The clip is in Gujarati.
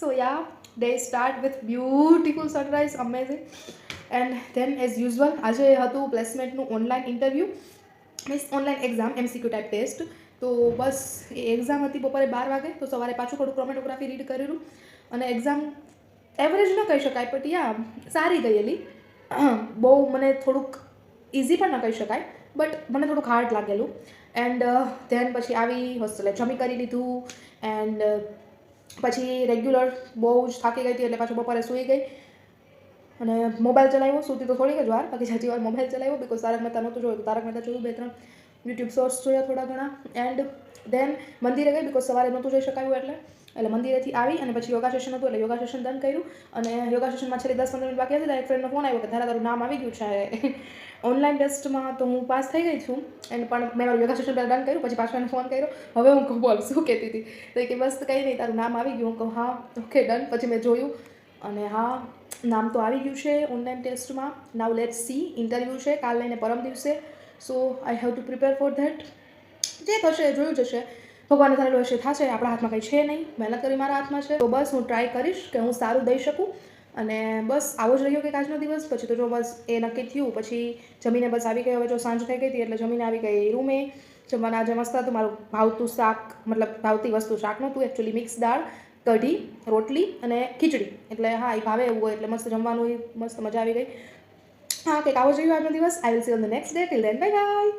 So yeah, day start with beautiful sunrise, amazing. And then as usual, આજે હતું પ્લેસમેન્ટનું online interview, means online exam, MCQ type test. તો બસ એ એક્ઝામ હતી બપોરે 12 વાગે. તો સવારે પાછું થોડું ક્રોમેટોગ્રાફી રીડ કરેલું અને એક્ઝામ એવરેજ ન કહી શકાય, બટ યા સારી ગયેલી. બહુ મને થોડુંક ઇઝી પણ ન કહી શકાય, બટ મને થોડુંક હાર્ડ લાગેલું. એન્ડ ધેન પછી આવી હોસ્ટેલે જમી કરી લીધું. એન્ડ પછી રેગ્યુલર બહુ જ થાકી ગઈ હતી એટલે પાછું બપોરે સૂઈ ગઈ અને મોબાઈલ ચલાવ્યો. સૂતી તો થોડીક જ વાર, બાકી જાજી વાર મોબાઈલ ચલાવ્યો બિકોઝ તારક મહેતા નહોતું જોયું. તારક મહેતા જોયું, 2-3 યુટ્યુબ શોર્ટ્સ જોયા થોડા ઘણા. એન્ડ ધેન મંદિરે ગઈ બિકોઝ સવારે નહોતું જઈ શકાયું એટલે મંદિરેથી આવી અને પછી યોગા સેશન હતું એટલે યોગા સેશન ડન કર્યું. અને યોગા સેશનમાં છેલ્લી 10-15 મિનિટ બાકી હતી ત્યારે એક ફ્રેન્ડનો ફોન આવ્યો કે ધારા તારું નામ આવી ગયું છે ઓનલાઈન ટેસ્ટમાં. તો હું પાસ થઈ ગઈ છું એન્ડ પણ મેં મારું યોગા સેશન ડન કર્યું. પછી પાછો એને ફોન કર્યો. હવે હું કહું બોલ શું કહેતી હતી, તો કે બસ કંઈ નહીં, તારું નામ આવી ગયું. હું કહું હા ઓકે ડન. પછી મેં જોયું અને હા, નામ તો આવી ગયું છે ઓનલાઈન ટેસ્ટમાં. નાવ લેટ્સ સી, ઇન્ટરવ્યૂ છે કાલ લઈને પરમ દિવસે. So I have to prepare for that. જે થશે એ જોયું જશે, ભગવાને ધારેલું હશે થશે, આપણા હાથમાં કંઈ છે નહીં. મહેનત કરી મારા હાથમાં છે. તો બસ હું ટ્રાય કરીશ કે હું સારું દઈ શકું. અને બસ આવો જ રહ્યો કે આજનો દિવસ. પછી તો જો બસ એ નક્કી થયું. પછી જમીને બસ આવી ગઈ. હવે જો સાંજ થઈ ગઈ હતી એટલે જમીને આવી ગઈ રૂમે. જમવાના આજે મસ્ત હતું મારું ભાવતું શાક, મતલબ ભાવતી વસ્તુ શાક નહોતું એકચ્યુઅલી, મિક્સ દાળ, કઢી, રોટલી અને ખીચડી. એટલે હા, એ ભાવે એવું હોય એટલે મસ્ત જમવાનું, મસ્ત મજા આવી ગઈ. હા, કંઈક આવો જ રહ્યો આજનો દિવસ. I will see on the next day. Till then bye bye.